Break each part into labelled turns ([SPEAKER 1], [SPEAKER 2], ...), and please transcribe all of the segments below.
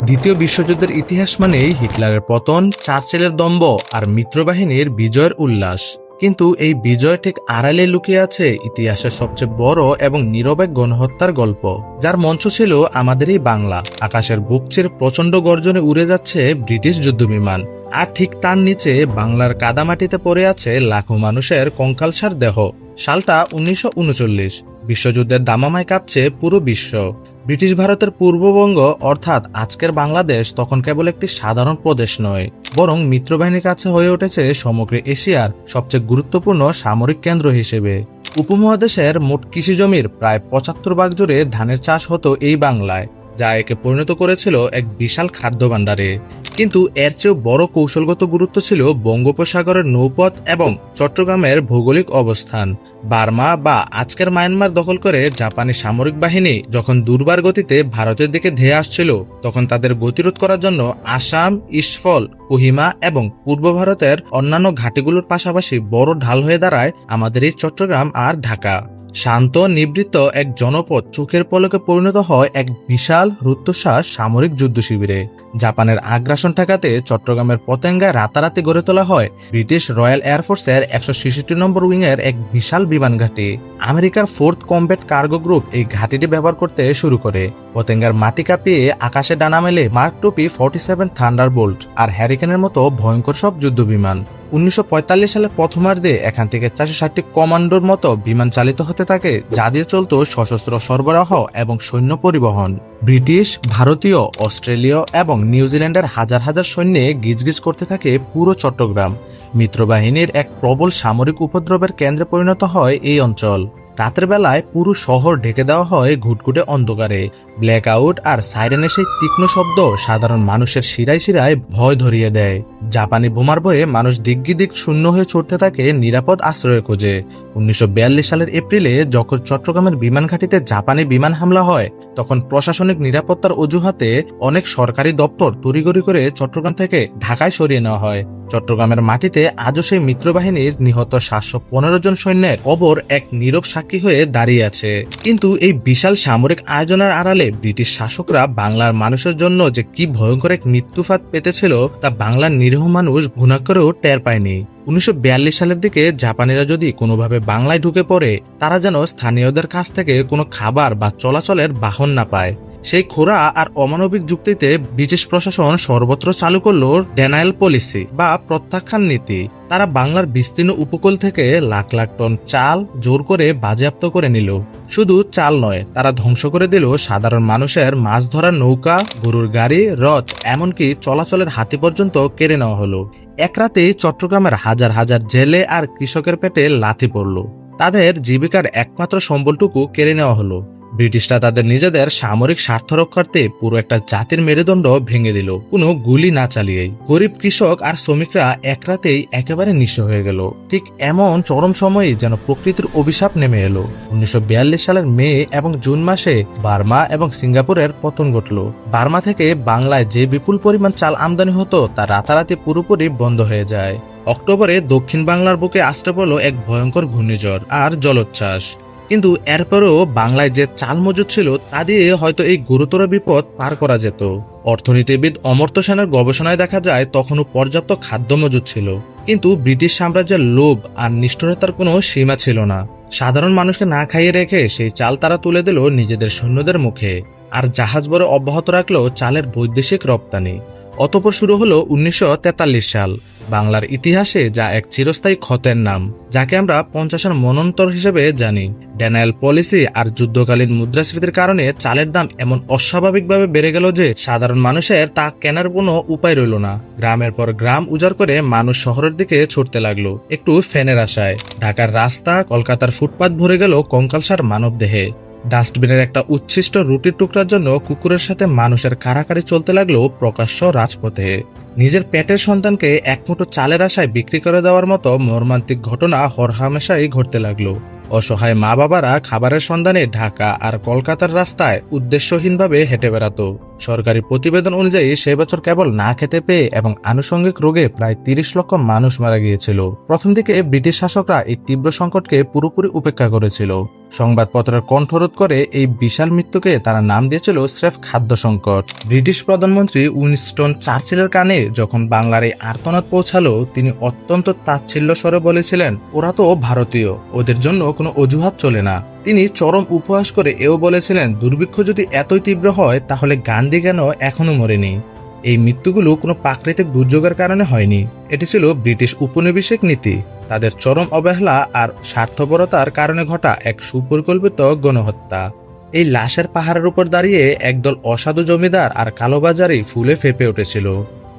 [SPEAKER 1] দ্বিতীয় বিশ্বযুদ্ধের ইতিহাস মানেই হিটলারের পতন, চার্চিলের দম্ভ আর মিত্রবাহিনীর বিজয়ের উল্লাস। কিন্তু এই বিজয় ঠিক আড়ালে লুকিয়ে আছে ইতিহাসের সবচেয়ে বড় এবং নীরব এক গণহত্যার গল্প, যার মঞ্চ ছিল আমাদেরই বাংলা। আকাশের বুক চিরে প্রচণ্ড গর্জনে উড়ে যাচ্ছে ব্রিটিশ যুদ্ধবিমান, আর ঠিক তার নিচে বাংলার কাদামাটিতে পড়ে আছে লাখো মানুষের কঙ্কালসার দেহ। সালটা 1939। বিশ্বযুদ্ধের দামামায় কাঁপছে পুরো বিশ্ব। ব্রিটিশ ভারতের পূর্ববঙ্গ অর্থাৎ আজকের বাংলাদেশ তখন কেবল একটি সাধারণ প্রদেশ নয়, বরং মিত্রবাহিনীর কাছে হয়ে উঠেছে সমগ্র এশিয়ার সবচেয়ে গুরুত্বপূর্ণ সামরিক কেন্দ্র হিসেবে। উপমহাদেশের মোট কৃষিজমির প্রায় 75 ভাগ জুড়ে ধানের চাষ হতো এই বাংলায়, যা একে পরিণত করেছিল এক বিশাল খাদ্য ভাণ্ডারে। কিন্তু এর চেয়েও বড় কৌশলগত গুরুত্ব ছিল বঙ্গোপসাগরের নৌপথ এবং চট্টগ্রামের ভৌগোলিক অবস্থান। বার্মা বা আজকের মায়ানমার দখল করে জাপানি সামরিক বাহিনী যখন দুর্বার গতিতে ভারতের দিকে ধেয়ে আসছিল, তখন তাদের গতিরোধ করার জন্য আসাম, ইস্ফল, কোহিমা এবং পূর্ব ভারতের অন্যান্য ঘাটিগুলোর পাশাপাশি বড় ঢাল হয়ে দাঁড়ায় আমাদের এই চট্টগ্রাম আর ঢাকা। শান্ত নিবৃত্ত এক জনপদ চোখের পলকে পরিণত হয় এক বিশাল রুদ্ধশ্বাস সামরিক যুদ্ধ শিবিরে। জাপানের আগ্রাসন ঠেকাতে চট্টগ্রামের পতেঙ্গায় রাতারাতি গড়ে তোলা হয় ব্রিটিশ রয়্যাল এয়ারফোর্সের 166 নম্বর উইংয়ের এক বিশাল বিমান ঘাঁটি। আমেরিকার 4th কমব্যাট কার্গো গ্রুপ এই ঘাঁটিটি ব্যবহার করতে শুরু করে। পতেঙ্গার মাটি কাঁপিয়ে আকাশে ডানা মেলে মার্ক টুপি 47 থান্ডারবোল্ট আর হ্যারিকেনের মতো ভয়ঙ্কর সব যুদ্ধবিমান। 1945 সালের প্রথমার্ধে এখান থেকে 460টি কমান্ডোর মতো বিমান চালিত হতে থাকে, যা দিয়ে চলত সশস্ত্র সরবরাহ এবং সৈন্য পরিবহন। ব্রিটিশ, ভারতীয়, অস্ট্রেলীয় এবং নিউজিল্যান্ডের হাজার হাজার সৈন্যে গিজগিজ করতে থাকে পুরো চট্টগ্রাম। মিত্রবাহিনীর এক প্রবল সামরিক উপদ্রবের কেন্দ্রে পরিণত হয় এই অঞ্চল। রাতের বেলায় পুরো শহর ঢেকে দেওয়া হয় ঘুটঘুটে অন্ধকারে। ব্ল্যাক আউট আর সাইরেনের সেই তীক্ষ্ণ শব্দ সাধারণ মানুষের শিরায় শিরায় ভয় ধরিয়ে দেয়। জাপানি বোমার ভয়ে মানুষ দিক শূন্য হয়ে ছুটতে থাকে নিরাপদ আশ্রয়ের খোঁজে। 1942 সালের এপ্রিলে যখন চট্টগ্রামের বিমান ঘাঁটিতে জাপানি বিমান হামলা হয়, তখন প্রশাসনিক নিরাপত্তার অজুহাতে অনেক সরকারি দপ্তর তড়িঘড়ি করে চট্টগ্রাম থেকে ঢাকায় সরিয়ে নেওয়া হয়। চট্টগ্রামের মাটিতে আজও সেই মিত্রবাহিনীর নিহত 715 জন সৈন্যের কবর এক নীরব সাক্ষী হয়ে দাঁড়িয়ে আছে। কিন্তু এই বিশাল সামরিক আয়োজনের আড়ালে ব্রিটিশ শাসকরা বাংলার মানুষের জন্য যে কি ভয়ঙ্কর এক মৃত্যুফাত পেতেছিল, তা বাংলার নিরীহ মানুষ গুণা করেও টের পায়নি। 1942 সালের দিকে জাপানিরা যদি কোনোভাবে বাংলায় ঢুকে পড়ে, তারা যেন স্থানীয়দের কাছ থেকে কোনো খাবার বা চলাচলের বাহন না পায়। সেই খোরা আর অমানবিক যুক্তিতে ব্রিটিশ প্রশাসন সর্বত্র চালু করল ডেনায়েল পলিসি বা প্রত্যাখ্যান নীতি। তারা বাংলার বিস্তীর্ণ উপকূল থেকে লাখ লাখ টন চাল জোর করে বাজেয়াপ্ত করে নিল। শুধু চাল নয়, তারা ধ্বংস করে দিল সাধারণ মানুষের মাছ ধরার নৌকা, গরুর গাড়ি, রথ, এমনকি চলাচলের হাতি পর্যন্ত কেড়ে নেওয়া হলো। এক রাতেই চট্টগ্রামের হাজার হাজার জেলে আর কৃষকের পেটে লাথি পড়ল। তাদের জীবিকার একমাত্র সম্বলটুকু কেড়ে নেওয়া হলো। ব্রিটিশরা তাদের নিজেদের সামরিক স্বার্থ রক্ষার্থে পুরো একটা জাতির মেরুদণ্ড ভেঙে দিল, কোনো গুলি না চালিয়েই। গরিব কৃষক আর শ্রমিকরা এক রাতেই একেবারে নিঃস্ব হয়ে গেল। ঠিক এমন চরম সময়ে যেন প্রকৃতির অভিশাপ নেমে এলো। 1942 সালের মে এবং জুন মাসে বার্মা এবং সিঙ্গাপুরের পতন ঘটল। বার্মা থেকে বাংলায় যে বিপুল পরিমাণ চাল আমদানি হতো, তা রাতারাতি পুরোপুরি বন্ধ হয়ে যায়। অক্টোবরে দক্ষিণ বাংলার বুকে আশ্রে পড়ল এক ভয়ঙ্কর ঘূর্ণিঝড় আর জলোচ্ছ্বাস। কিন্তু এরপরেও বাংলায় যে চাল মজুদ ছিল, তা দিয়ে হয়তো এই গুরুতর বিপদ পার করা যেত। অর্থনীতিবিদ অমর্ত্য সেনের গবেষণায় দেখা যায় তখনও পর্যাপ্ত খাদ্য মজুদ ছিল। কিন্তু ব্রিটিশ সাম্রাজ্যের লোভ আর নিষ্ঠুরতার কোনো সীমা ছিল না। সাধারণ মানুষকে না খাইয়ে রেখে সেই চাল তারা তুলে দিল নিজেদের সৈন্যদের মুখে, আর জাহাজ বড় অব্যাহত রাখল চালের বৈদেশিক রপ্তানি। অতঃপর শুরু হলো 1943 সাল, বাংলার ইতিহাসে যা এক চিরস্থায়ী ক্ষতের নাম, যাকে আমরা 50-এর মনন্তর হিসেবে জানি। ডেনায়েল পলিসি আর যুদ্ধকালীন মুদ্রাস্ফীতির কারণে চালের দাম এমন অস্বাভাবিকভাবে বেড়ে গেল যে সাধারণ মানুষের তা কেনার কোনো উপায় রইল না। গ্রামের পর গ্রাম উজাড় করে মানুষ শহরের দিকে ছুটতে লাগলো একটু ফ্যানের আশায়। ঢাকার রাস্তা, কলকাতার ফুটপাত ভরে গেল কঙ্কালসার মানব দেহে। ডাস্টবিনের একটা উচ্ছিষ্ট রুটির টুকরার জন্য কুকুরের সাথে মানুষের কাড়াকাড়ি চলতে লাগলো প্রকাশ্য রাজপথে। নিজের পেটের সন্তানকে এক মুঠো চালের আশায় বিক্রি করে দেওয়ার মতো মর্মান্তিক ঘটনা হরহামেশাই ঘটতে লাগলো। অসহায় মা বাবারা খাবারের সন্ধানে ঢাকা আর কলকাতার রাস্তায় উদ্দেশ্যহীনভাবে হেঁটে বেড়াতো। সরকারি প্রতিবেদন অনুযায়ী সে বছর কেবল না খেতে পেয়ে এবং আনুষঙ্গিক রোগে প্রায় ৩০ লক্ষ মানুষ মারা গিয়েছিল। প্রথম দিকে ব্রিটিশ শাসকরা এই তীব্র সংকটকে পুরোপুরি উপেক্ষা করেছিল। সংবাদপত্রের কণ্ঠরোধ করে এই বিশাল মৃত্যুকে তারা নাম দিয়েছিল স্রেফ খাদ্য সংকট। ব্রিটিশ প্রধানমন্ত্রী উইনস্টন চার্চিলের কানে যখন বাংলার এই আর্তনাদ পৌঁছালো, তিনি অত্যন্ত তাচ্ছিল্য স্বরে বলেছিলেন, ওরা তো ভারতীয়, ওদের জন্য কোনো অজুহাত চলে না। তিনি চরম উপহাস করে এও বলেছিলেন, দুর্ভিক্ষ যদি এতই তীব্র হয় তাহলে গান্ধী কেন এখনো মরেনি। এই মৃত্যুগুলো কোনো প্রাকৃতিক দুর্যোগের কারণে হয়নি, এটি ছিল ব্রিটিশ উপনিবেশিক নীতি, তাদের চরম অবহেলা আর স্বার্থপরতার কারণে ঘটা এক সুপরিকল্পিত গণহত্যা। এই লাশের পাহাড়ের উপর দাঁড়িয়ে একদল অসাধু জমিদার আর কালোবাজারি ফুলে ফেঁপে উঠেছিল।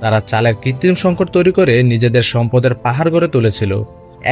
[SPEAKER 1] তারা চালের কৃত্রিম সংকট তৈরি করে নিজেদের সম্পদের পাহাড় গড়ে তুলেছিল।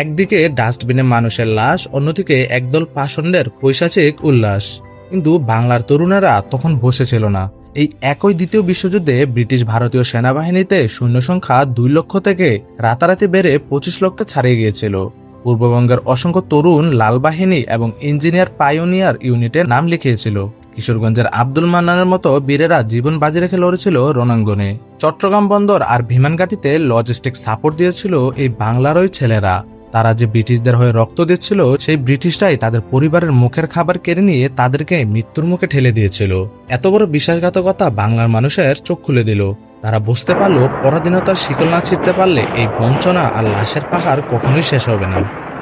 [SPEAKER 1] একদিকে ডাস্টবিনে মানুষের লাশ, অন্যদিকে একদল পাষণ্ডের পৈশাচিক উল্লাস। কিন্তু বাংলার তরুণেরা তখন বসেছিল না। এই একই দ্বিতীয় বিশ্বযুদ্ধে ব্রিটিশ ভারতীয় সেনাবাহিনীতে সৈন্য সংখ্যা ২ লক্ষ থেকে রাতারাতি বেড়ে ২৫ লক্ষে ছাড়িয়ে গিয়েছিল। পূর্ববঙ্গের অসংখ্য তরুণ লাল বাহিনী এবং ইঞ্জিনিয়ার পাইওনিয়ার ইউনিটের নাম লিখিয়েছিল। কিশোরগঞ্জের আব্দুল মান্নানের মতো বীরেরা জীবন বাজি রেখে লড়েছিল রণাঙ্গনে। চট্টগ্রাম বন্দর আর বিমানঘাটিতে লজিস্টিক সাপোর্ট দিয়েছিল এই বাংলারই ছেলেরা। তারা যে ব্রিটিশদের হয়ে রক্ত দিচ্ছিল, সেই ব্রিটিশরাই তাদের পরিবারের মুখের খাবার কেড়ে নিয়ে তাদেরকে মৃত্যুর মুখে ঠেলে দিয়েছিল। এত বড় বিশ্বাসঘাতকতা বাংলার মানুষের চোখ খুলে দিল। তারা বুঝতে পারলো, পরাধীনতার শিকল না ছিঁড়তে পারলে এই বঞ্চনা আর লাশের পাহাড় কখনোই শেষ হবে না।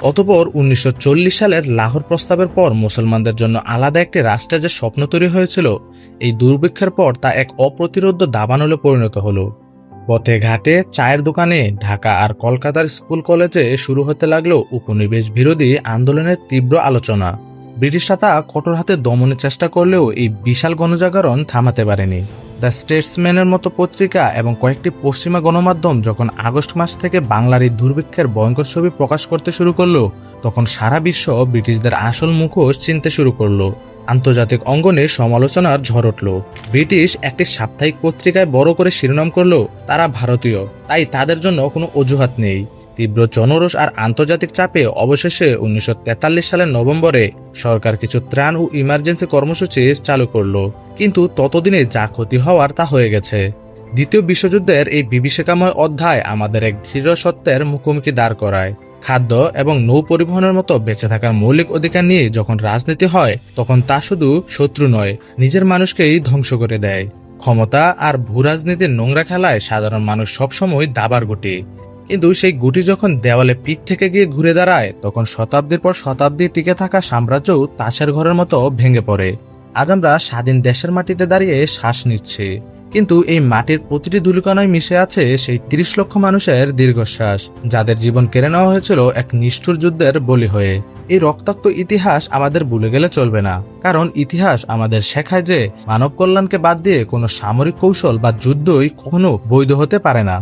[SPEAKER 1] অতঃপর ১৯৪০ সালের লাহোর প্রস্তাবের পর মুসলমানদের জন্য আলাদা একটি রাষ্ট্রের যে স্বপ্ন তৈরি হয়েছিল, এই দুর্ভিক্ষের পর তা এক অপ্রতিরোধ্য দাবানলে পরিণত হলো। পথে ঘাটে, চায়ের দোকানে, ঢাকা আর কলকাতার স্কুল কলেজে শুরু হতে লাগলো উপনিবেশ বিরোধী আন্দোলনের তীব্র আলোচনা। ব্রিটিশরা তা কঠোর হাতে দমনের চেষ্টা করলেও এই বিশাল গণজাগরণ থামাতে পারেনি। দ্য স্টেটসম্যানের মতো পত্রিকা এবং কয়েকটি পশ্চিমা গণমাধ্যম যখন আগস্ট মাস থেকে বাংলার এই দুর্ভিক্ষের ভয়ঙ্কর ছবি প্রকাশ করতে শুরু করলো, তখন সারা বিশ্ব ব্রিটিশদের আসল মুখোশ চিনতে শুরু করলো। আন্তর্জাতিক অঙ্গনে সমালোচনার ঝড় উঠল। ব্রিটিশ একটি সাপ্তাহিক পত্রিকায় বড় করে শিরোনাম করলো, তারা ভারতীয়, তাই তাদের জন্য কোনো অজুহাত নেই। তীব্র জনরোষ আর আন্তর্জাতিক চাপে অবশেষে ১৯৪৩ সালের নভেম্বরে সরকার কিছু ত্রাণ ও ইমার্জেন্সি কর্মসূচি চালু করলো। কিন্তু ততদিনে যা ক্ষতি হওয়ার তা হয়ে গেছে। দ্বিতীয় বিশ্বযুদ্ধের এই বিভীষিকাময় অধ্যায় আমাদের এক দৃঢ় সত্যের মুখোমুখি দাঁড় করায়। খাদ্য এবং নৌ পরিবহনের মতো বেঁচে থাকার মৌলিক অধিকার নিয়ে যখন রাজনীতি হয়, তখন তা শুধু শত্রু নয়, নিজের মানুষকেই ধ্বংস করে দেয়। ক্ষমতা আর ভূরাজনীতির নোংরা খেলায় সাধারণ মানুষ সবসময় দাবার গুটি। কিন্তু সেই গুটি যখন দেওয়ালে পিঠ থেকে গিয়ে ঘুরে দাঁড়ায়, তখন শতাব্দীর পর শতাব্দী টিকে থাকা সাম্রাজ্যও তাসের ঘরের মতো ভেঙে পড়ে। আজ আমরা স্বাধীন দেশের মাটিতে দাঁড়িয়ে শ্বাস নিচ্ছি, কিন্তু এই মাটির প্রতিটি ধূলিকণায় মিশে আছে সেই ৩০ লক্ষ মানুষের দীর্ঘশ্বাস, যাদের জীবন কেড়ে নেওয়া হয়েছিল এক নিষ্ঠুর যুদ্ধের বলি হয়ে। এই রক্তাক্ত ইতিহাস আমাদের ভুলে গেলে চলবে না, কারণ ইতিহাস আমাদের শেখায় যে মানব কল্যাণকে বাদ দিয়ে কোনো সামরিক কৌশল বা যুদ্ধই কখনো বৈধ হতে পারে না।